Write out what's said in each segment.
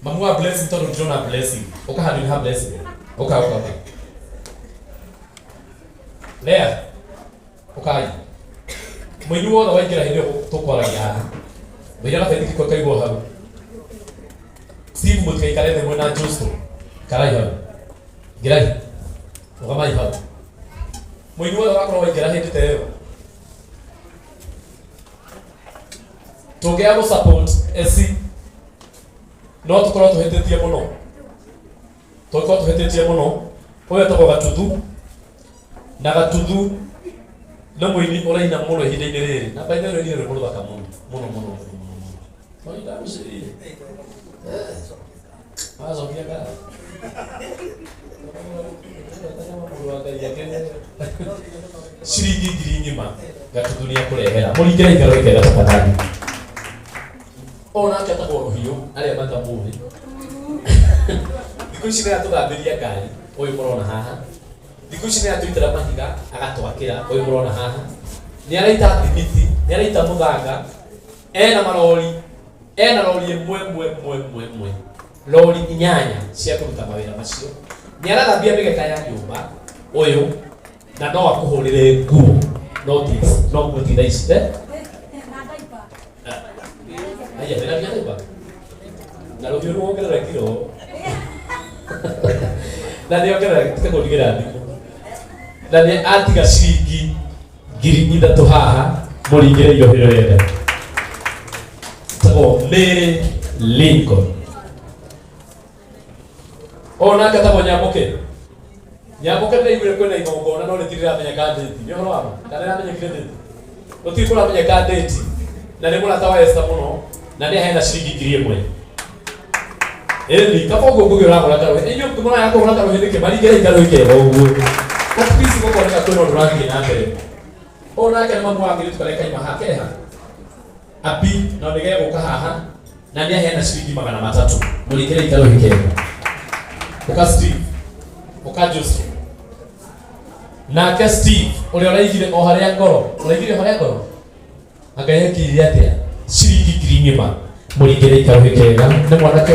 Mamua blessing to drona blessing. Oka hadi ha blessing. Oka. Lea. Okai. Mwenyu wona waikira hinde to kwara ya. Mwenyu la fendi kwa kaibo hapo. Steve mutkai kale de mona justo. Karai hapo. Girai. Okamai hapo. Mwenyu wona wakora waikira hinde teo. Tugea go support esi no tukora tuhetetie muno oya to gatuthu na gatuthu na muini oraina muno hinda-ini riri na baitha riri riri muthaka muno oida mshiri azokia ka shiringi ngiri ngima gatuthu ni akurehera muringire igaro ikenda tafadhali. Ona kata kwa hiyo ali amata muvi dikushine atuthambiria ngari uyu murona haha dikushine atwitira mahiga agatwakira uyu murona haha ni araita thimiti ni araita muthanga ena marori mwe lori inyanya cia kuruta mawira macio ni arathambia migeka ya nyumba uyu na no akuhurire nguo no gutitha ici Aya, bila biasa ba? Na lo biru ke ra kilo. Na dio ke ra ke ko digira ndi. Na ni atiga shiringi ngiri ithatu haha muringire irohero yenda. Tago Mary Lincoln. Ona katabo Nyamuke. Nyamuke ndio igure kwena igongona no ritirira menya kadeti. Ni horo aba. Kana menya credit. Utikura menya kadeti. Na ni mura tawa esta muno. Na ndia hena shiringi 1,000. Eli kapo gogo gira ko lataro. Enyo kumona yako lataro hindike bali gira ikaro ikero ugu. Kapisi ko kwa ka no rangi na mbere. Ona ke mambo wangi tukaleka imaha keha. Api na ndege ko haha. Na ndia hena shiringi 300. Mulikere ikaro ikero. Oka Steve. Oka Joseph. Na ke Steve uri oraigire o haria ngoro. Oraigire haria ngoro. Agayeki atia. Shiringi ngiri ngima muringire ikaro ikega na mwanake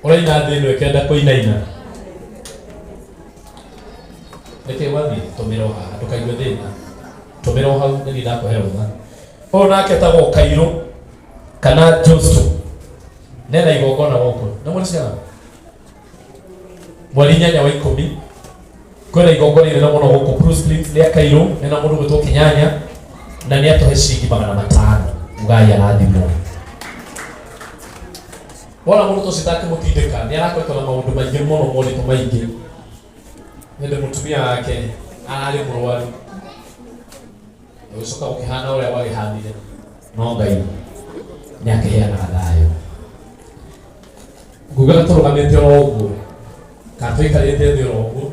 oraina thino ikenda kuinaina eke wathi tumiro haha tukaigwe thina tumiro hau ni ndako heotha ona ketagwo Kairo kana Josto nena igongona goko na muriciana mweri 8 wa 10 kwena igongona ire na muno goko Bruce Lee ya Kairo nena mundu gwitwo Kinyanya na ni atohe shiringi 500 Mugaya rathimo. Wala mundu to sitake mutindika ni arakwetwa na maundu maingi muno moritu maingi. Nende mutumia wake ari murwaru. Ucoka ukihana uria wagihanire. No Ngai ni akiheana thayo. Nguga turugamite oro uguo. Katwikarite thi oro uguo.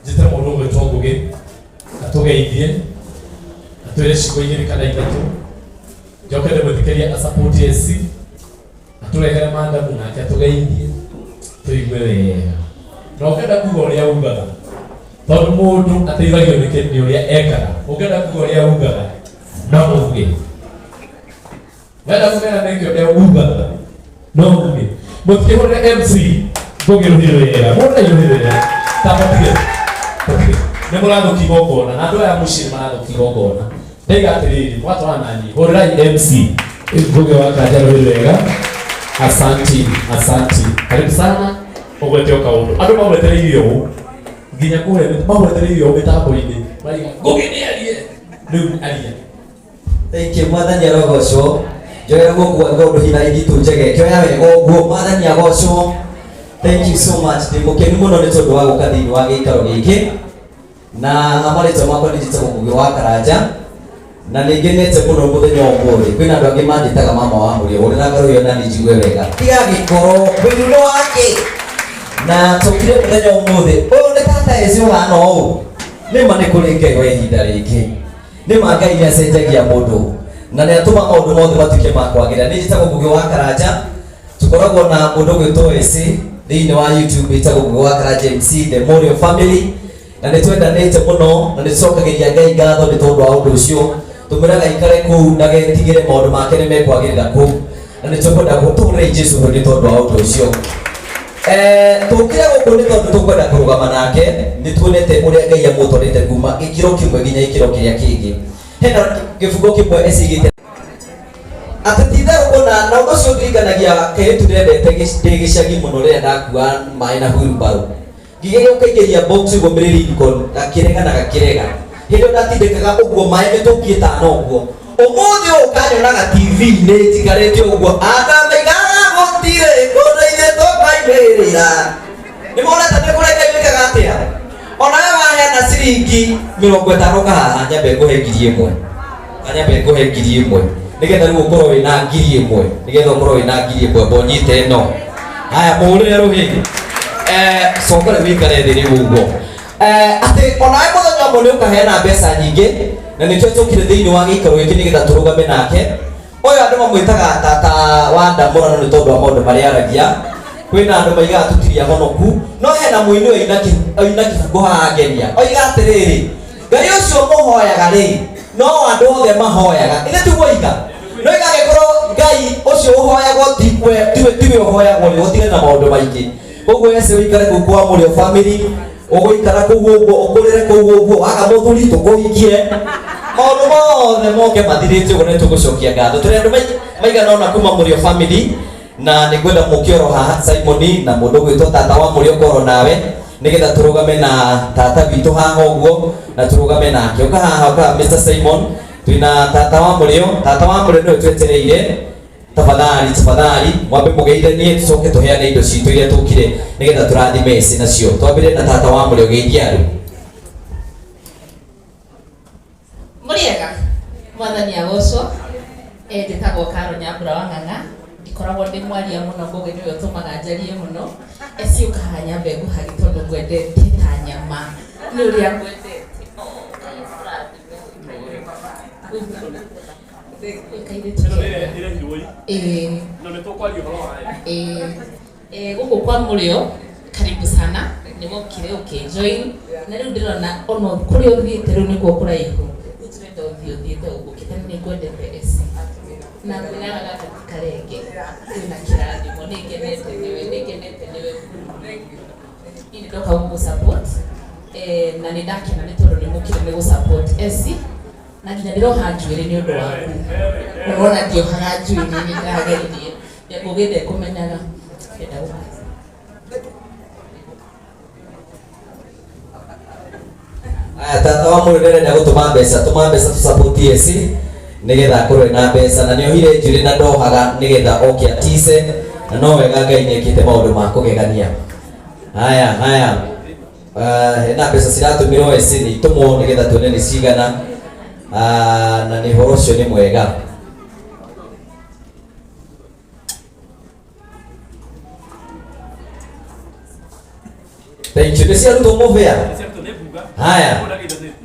Njite mundu gwetwo Ngugi. Atugeithie. Atwire ciko igiri kana ithatu. Jokere muthikeria support esi aturehere mandamu nake atugeithie tuigwe wega no kenda kuga uria ugaga tondu mundu ateithagio ni kindi uria ekaga ukenda kuga uria ugaga no uge wenda kumera nikio uria ugaga no uge muthikire MC Ngugi wega muna yuhirira tapatige ni muratho kigongona na andu aya mucii maratho kigongona Ndega atiriri mwatwa nani horai MC Ngugi wa Kajalo wega asanti karibu sana ogwete okaundu andu maweteirio nginya kuhe maweteirio mitambo-ini maiga Ngugi ni arie riu arie thank you mwathani arogocwo njoera gukua ngondu hina igitu njege kioya wega uguo mwathani agocwo thank you so much ndimukenu muno ni tondu wa guka thiini wa giikaro giki na amarite makwa ni njitagwo Ngugi wa Karanja na ningenete muno muthenya umuthi kwina andu angi manjitaga mama wa muri uri na ngaro yo na njigwe wega tiga gikoro wiruno wake na tukire muthenya umuthi uyu ni tata ezi uhana uu nima ni kuri ngegwa ihinda riki nima Ngai ni acenjagia mundu na ni atuma maundu mothe matuike makwagira ni njitagwo Ngugi wa Karanja tukoragwo na mundu gwitwo esi thiini wa YouTube itagwo Ngugi wa Karanja MC the Morio family na ni twendanite muno na ni tucokagiria Ngai ngatho ni tondu wa undu ucio tumiraga ikare kuu na getigire maundu make ni mekwagirira kuu na nĩ tũkwenda gũtũũra Jesũ nĩ tondũ wa ũndũ ũcio. Tũkĩra gũkũ nĩ tondũ tũkwenda kũrũgama nake, nĩ tuonete ũrĩa Ngai amũtwarĩte kuma gĩkĩro kĩmwe nginya gĩkĩro kĩrĩa kĩngĩ. Hena gĩbungo kĩmwe ecigĩte atĩ ti-itherũ na ũndũ ũcio ndirikanagia kairĩtu ndendete ndĩ gĩcagi mũno rĩrĩa ndakua maĩ na wheelbarrow. Ngĩgĩũka ingĩria box igũmĩrĩri iko gakĩrega na gakĩrega. Hĩndĩ ĩyo ndatindĩkaga ũguo maĩ mĩtũngi ĩtano ũguo. Ũmũthĩ ũyũ ũkanyonaga TV-inĩ njikarĩte ũguo, andamaigaga gũtirĩ kũndũ ithuĩ tũkaimĩrĩra. Nĩmonete nĩ kũrĩa Ngai wĩkaga atĩa? Ona we waheana ciringi 50 kahaha nyambe ngũhe 1,000. Nyambe ngũhe 1,000. Nĩgetha rĩu ũkorwo wĩna 1,000. Nĩgetha ũkorwo wĩna 1,000 mbonyite ĩno. Haya mũhũrĩre rũhĩ. Coka rĩu wĩikare thĩ rĩu ũguo. Atĩ ona we mũthenya ũmwe nĩ ũkaheana mbeca nyingĩ, na nĩkĩo tũkire thĩinĩ wa gĩikaro gĩkĩ nĩgetha tũrũgame nake. Ũyũ andũ mamwĩtaga tata wa Ndamũrano nĩ tondũ wa maũndũ marĩa aragia. Kwĩna andũ maigaga tũtirĩ ahonoku, no hena mũini oina kĩbungo haha ngeria. Oiga atĩrĩrĩ, Ngai ũcio mũhoyaga rĩ, no andũ othe mahoyaga. Ithe tiguo oiga. No oiga angĩkorwo Ngai ũcio ũhoyagwo tiwe ũhoyagwo nĩ ũtigane na maũndũ maingĩ. Koguo ese ũikare kũu kwa mũrĩo family, ũgũikara kũu ũguo, ũkũrĩre kũu ũguo, waga mũthuri tũkũhikie. Maũndũ mothe moke mathirĩte ũguo nĩ tũgũcokia ngatho. Tũrĩ andũ maigana ũna kuma mũrĩo family, na nĩ ngwenda mũkĩoro haha Simon na mũndũ gwĩtwo tata wa mũrĩo ũkorwo nawe, nĩgetha tũrũgame na tata witũ haha ũguo, na tũrũgame nake. Ũka haha ũka Mr. Simon, twĩna tata wa mũrĩo nĩwe twetereire. Tafadhali mwambe mũgeithanie tũcoke tũheane indo citũ iria tũkire nĩgetha tũrathime ici nacio. Twambire na tata wa mũrĩo geithia andũ. Mũrĩega, mwathani agocwo. Njĩtagwo Karo Nyambura wa Ng'ang'a. Ndikoragwo ndĩ mwaria mũno, ngũgĩ nĩwe ũtũmaga njarie mũno. Ũka haha nyambe ngũhagi tondũ ngwendete ta nyama. Nĩ ũrĩa ngwendete. Gũkũ kwa mũrĩo karibu sana, nĩ mũkire ũkĩnjoin, na rĩu ndĩrona ona kũrĩa ũthiĩte rĩu nĩkuo kũraihu. Ũtwenda ũthiĩte ũgũkĩte nĩ ngwendete eci na ngwĩraga gaka ti karenge kwĩna kĩrathimo. Nĩngenete nĩwe ini ndoka gũgũsupport na nĩ ndakena nĩ tondũ nĩ mũkire nĩ gũsupport eci na nginya ndĩroha njuĩrĩ nĩ ũndũ waku. Ũrona ndiohaga njuĩrĩ nĩ ndageririe ngũgĩte kũmenyaga ndenda gũkaica. Tata wa mũrĩo nĩarenda gũtũma mbeca, tũma mbeca tũsupport eci nĩgetha akorwo na mbeca, na nĩohire njuĩrĩ na ndohaga nĩgetha oke atice, na no wega Ngai nĩekĩte maũndũ ma kũgegania. Haya hena mbeca ciratũmĩrwo eci nĩ itũmwo nĩgetha tuone nĩ cigana, na nĩ ũhoro ũcio nĩ mwega. Thank you. Nĩciarutwo mũbĩa. Haya.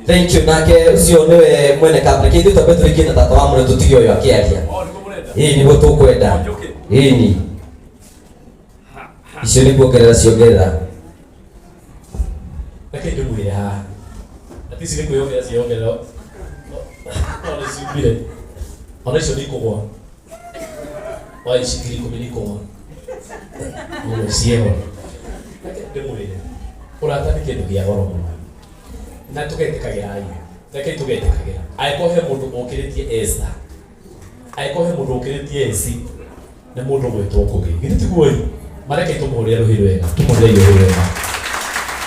Thank you. Nake ũcio nĩwe mwene kabla kĩndũ tũbe tũrĩkie na tata wa mũrĩo tũtige ũyũ akĩaria. Nĩguo tũkwenda. Icio nĩ kuongerera ciongerera. Reke ndĩmwĩre haha. Ati ici nĩ kwĩyongerera ciongerera. Ona ciumbire. Ona icio nĩ ikũgwa. Wa ici 10,000 nĩ ikũgwa. Ũguo ciego. Reke ndĩmwĩre. Ũrata nĩ kĩndũ gĩa goro mũno. Na tũgetĩkagĩra ai. Reke tũgetĩkagĩra. Angĩkorwo he mũndũ ũkĩrĩtie Esther. Angĩkorwo he mũndũ ũkĩrĩtie eci. Nĩ mũndũ gwĩtwo Ngũgĩ. Githĩ tiguo? Mareke tũmũhũrĩre rũhĩ wega. Tũmũhũrĩre rũhĩ wega.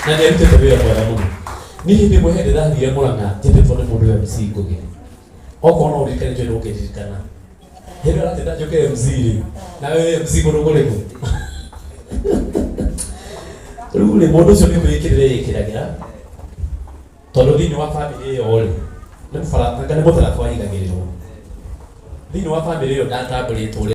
Na nĩ arutĩte wĩra mwega mũno. Niĩ hĩndĩ ĩmwe hĩndĩ ndathire Mũrang'a njĩtĩtwo nĩ mũndũ wa MC Ngũgĩ. Okorwo no ũririkane njũĩ nĩ ũkĩririkana. Hĩndĩ ĩyo aratĩnda njoke MC rĩ. Na we MC mũndũ kũrĩkũ. Rĩu rĩ mũndũ ũcio nĩ kwĩĩkĩrĩra yĩkĩragĩra. Tondũ thĩinĩ wa famĩlĩ ĩyo rĩ, nĩ mũbaraka nĩ mũtaratara wahingagĩrĩrwo. Thĩinĩ wa famĩlĩ ĩyo ndatambũrĩtwo